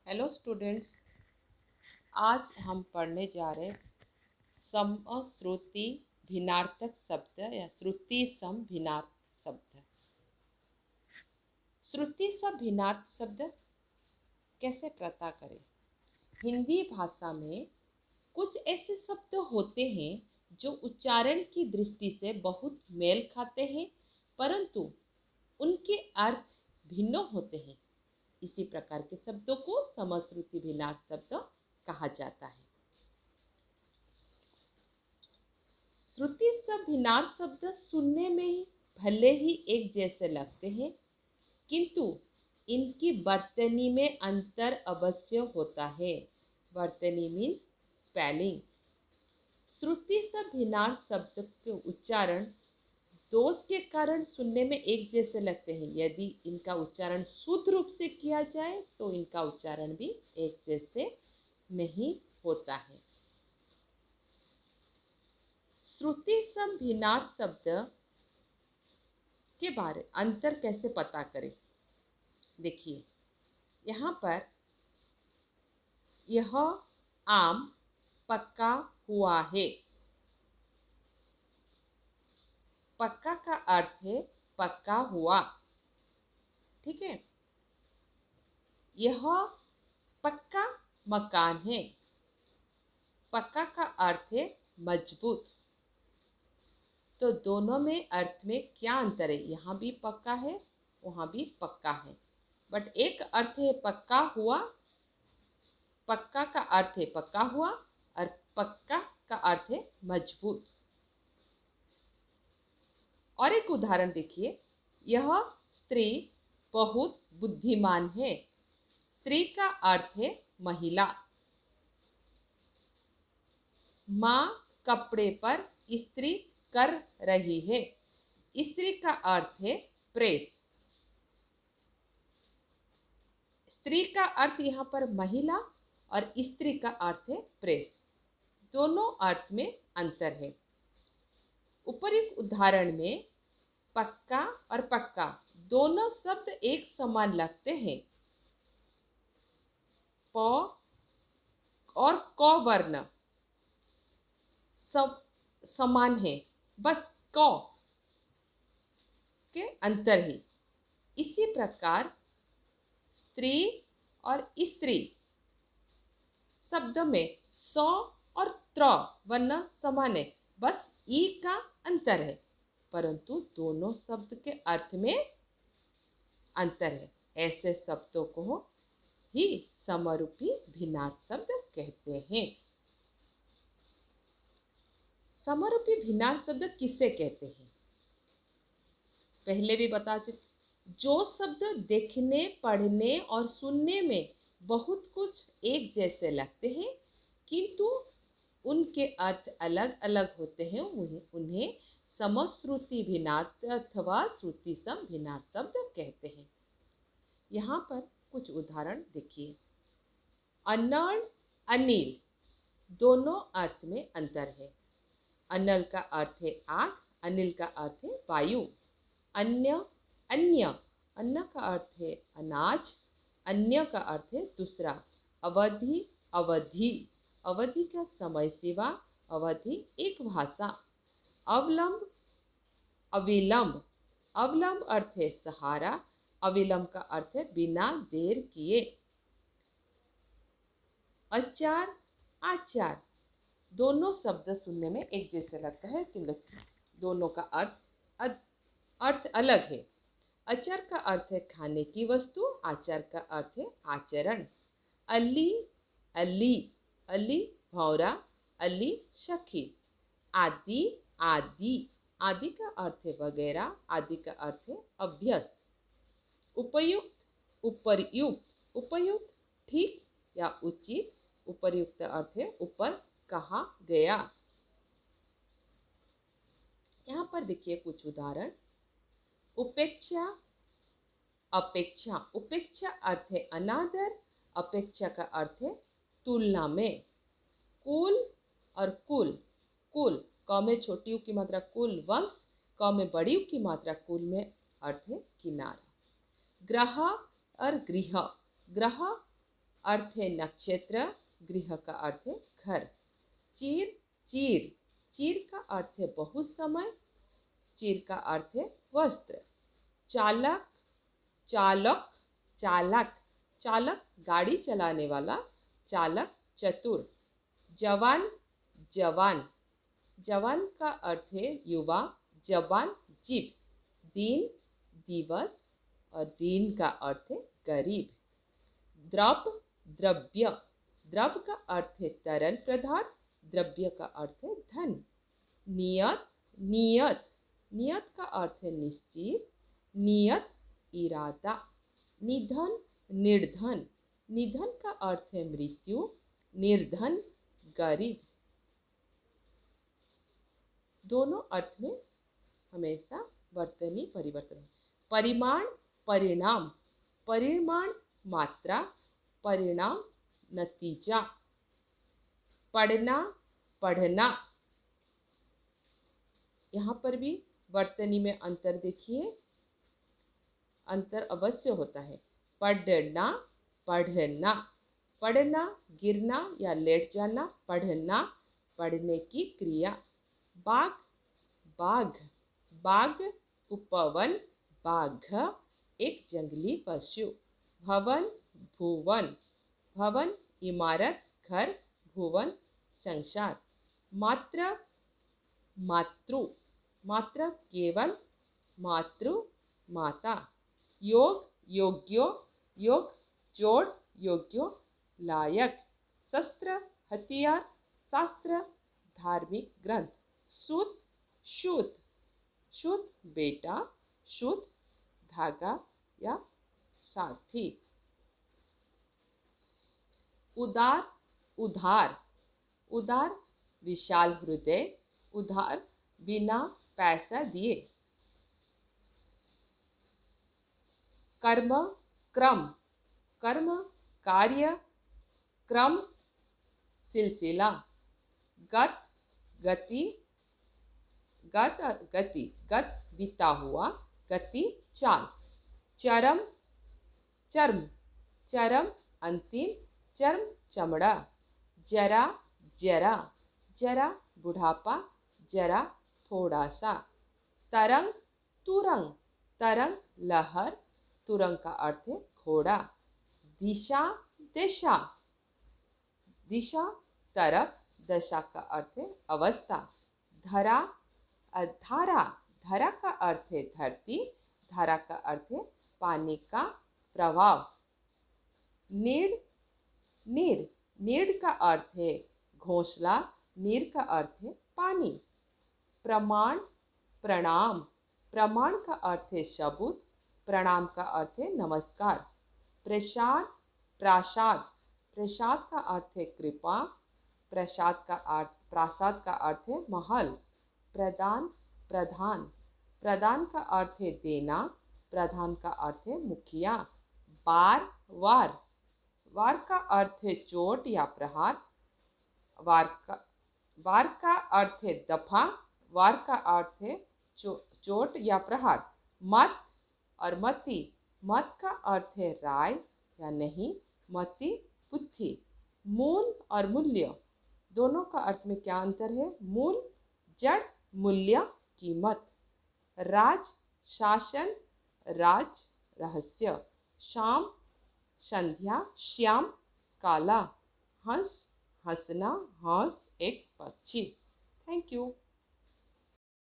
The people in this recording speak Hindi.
हेलो स्टूडेंट्स, आज हम पढ़ने जा रहे समश्रुति भिन्नार्थक शब्द या श्रुति सम भिन्नार्थ शब्द। श्रुति सम भिन्नार्थ शब्द कैसे पता करें? हिंदी भाषा में कुछ ऐसे शब्द होते हैं जो उच्चारण की दृष्टि से बहुत मेल खाते हैं, परंतु उनके अर्थ भिन्न होते हैं। इसी प्रकार के शब्दों को समश्रुति भिन्नार्थ शब्द कहा जाता है। श्रुति सम भिन्नार्थ शब्द सुनने में भले ही एक जैसे लगते हैं, किंतु इनकी वर्तनी में अंतर अवश्य होता है। वर्तनी मीन्स स्पेलिंग। श्रुति सम भिन्नार्थ शब्द के उच्चारण दोष के कारण सुनने में एक जैसे लगते हैं। यदि इनका उच्चारण शुद्ध रूप से किया जाए तो इनका उच्चारण भी एक जैसे नहीं होता है। श्रुति सम भिन्नार्थ शब्द के बारे अंतर कैसे पता करें? देखिए, यहाँ पर यह आम पका हुआ है। पक्का का अर्थ है पक्का हुआ, ठीक है। यह पक्का मकान है। पक्का का अर्थ है मजबूत। तो दोनों में अर्थ में क्या अंतर है? यहाँ भी पक्का है, वहाँ भी पक्का है, बट एक अर्थ है पक्का हुआ। पक्का का अर्थ है पक्का हुआ और पक्का का अर्थ है मजबूत। और एक उदाहरण देखिए, यह स्त्री बहुत बुद्धिमान है। स्त्री का अर्थ है महिला। माँ कपड़े पर इस्त्री कर रही है। इस्त्री का अर्थ है प्रेस। स्त्री का अर्थ यहाँ पर महिला और स्त्री का अर्थ है प्रेस। दोनों अर्थ में अंतर है। उपयुक्त उदाहरण में पक्का और पक्का दोनों शब्द एक समान लगते हैं। प और क वर्ण सब समान है, बस क के अंतर है। इसी प्रकार स्त्री और स्त्री शब्द में स और त्र वर्ण समान है, बस ई का अंतर है, परंतु दोनों शब्द के अर्थ में अंतर है। ऐसे शब्दों को ही समरूपी भिन्नार्थ शब्द कहते हैं। समरूपी भिन्नार्थ शब्द किसे कहते हैं? पहले भी बता चुके। जो शब्द देखने, पढ़ने और सुनने में बहुत कुछ एक जैसे लगते हैं, किंतु उनके अर्थ अलग अलग होते हैं, उन्हें समश्रुति भिन्नार्थ अथवा श्रुति सम भिन्नार्थ शब्द कहते हैं। यहाँ पर कुछ उदाहरण देखिए। अनल, अनिल दोनों अर्थ में अंतर है। अनल का अर्थ है आग, अनिल का अर्थ है वायु। अन्य, अन्य, अन्न का अर्थ है अनाज, अन्य का अर्थ है दूसरा। अवधि, अवधि, अवधि का समय सीमा, अवधि एक भाषा। अवलंब, अविलंब, अवलंब अर्थ है सहारा, अविलंब का अर्थ है बिना देर किए। अचार, आचार दोनों शब्द सुनने में एक जैसे लगता है, दोनों का अर्थ अलग है। अचार का अर्थ है खाने की वस्तु, आचार का अर्थ है आचरण। अली, अली, अली भौरा, अली सखी। आदि, आदि, आदि का अर्थ है वगैरह, आदि का अर्थ है अभ्यस्त। उपयुक्त, उपरयुक्त, उपयुक्त ठीक या उचित, उपरयुक्त अर्थ है ऊपर कहा गया। यहाँ पर देखिए कुछ उदाहरण। उपेक्षा, अपेक्षा, उपेक्षा अर्थ है अनादर, अपेक्षा का अर्थ है तुलना में। कुल और कुल, कुल क में छोटी यू की मात्रा कुल वंश, क में बड़ी यू की मात्रा कुल में अर्थ है किनारा। ग्रह और गृह, ग्रह अर्थ है नक्षत्र, गृह का अर्थ है घर। चीर, चीर, चीर का अर्थ है बहुत समय, चीर का अर्थ है वस्त्र। चालक, चालक, चालक, चालक गाड़ी चलाने वाला, चालक चतुर। जवान, जवान, जवान का अर्थ है युवा, जवान जीप। दिन, दिवस, और दीन का अर्थ है गरीब। द्रव, द्रव्य, द्रव का अर्थ है तरल पदार्थ, द्रव्य का अर्थ है धन। नियत, नियत, नियत का अर्थ है निश्चित, नियत इरादा। निधन, निर्धन, निधन का अर्थ है मृत्यु, निर्धन गरीब। दोनों अर्थ में हमेशा वर्तनी परिवर्तन है। परिमाण, परिणाम, परिमाण मात्रा, परिणाम नतीजा। पढ़ना, पढ़ना, यहाँ पर भी वर्तनी में अंतर देखिए, अंतर अवश्य होता है। पढ़ना, पढ़ना, पढ़ना गिरना या लेट जाना, पढ़ना पढ़ने की क्रिया। बाघ, बाघ, बाघ उपवन, बाघ एक जंगली पशु। भवन, भुवन, भवन इमारत, घर, भुवन संसार। मात्र, मातृ, मात्र केवल, मातृ माता। योग, योग्य, योग जोड़, योग्य लायक। शस्त्र, हथियार, शास्त्र धार्मिक ग्रंथ। सूत, सूत, सूत बेटा, सूत धागा या सारथी। उदार, उधार, उदार विशाल हृदय, उधार बिना पैसा दिए। कर्म, क्रम, कर्म कार्य, क्रम सिलसिला। गत, गति, गत गति, गत बीता हुआ, गति चाल। चरम, चर्म, चरम अंतिम, चर्म चमड़ा। जरा, जरा, जरा बुढ़ापा, जरा थोड़ा सा। तरंग, तुरंग, तरंग लहर, तुरंग का अर्थ है घोड़ा। दिशा, दिशा, दिशा तरफ, दशा का अर्थ है अवस्था। धरा, धारा, धरा का अर्थ है धरती, धारा का अर्थ है पानी का प्रवाह। नीड़, नीर, नीड़ का अर्थ है घोंसला, नीर का अर्थ है पानी। प्रमाण, प्रणाम, प्रमाण का अर्थ है सबूत, प्रणाम का अर्थ है नमस्कार। प्रसाद, प्रासाद, प्रसाद का अर्थ है कृपा, प्रसाद का अर्थ, प्रासाद का अर्थ है महल। प्रदान, प्रधान, प्रदान का अर्थ है देना, प्रधान का अर्थ है मुखिया। बार, वार, वार का अर्थ है चोट या प्रहार, वार का अर्थ है दफा, वार का अर्थ है चोट या प्रहार। मत और मति, मत का अर्थ है राय या नहीं, मति बुद्धि। मूल और मूल्य, दोनों का अर्थ में क्या अंतर है? मूल जड़, मूल्य कीमत। राज, शासन, राज रहस्य। शाम, संध्या, श्याम काला। हंस, हंसना, हंस एक पक्षी। Thank you.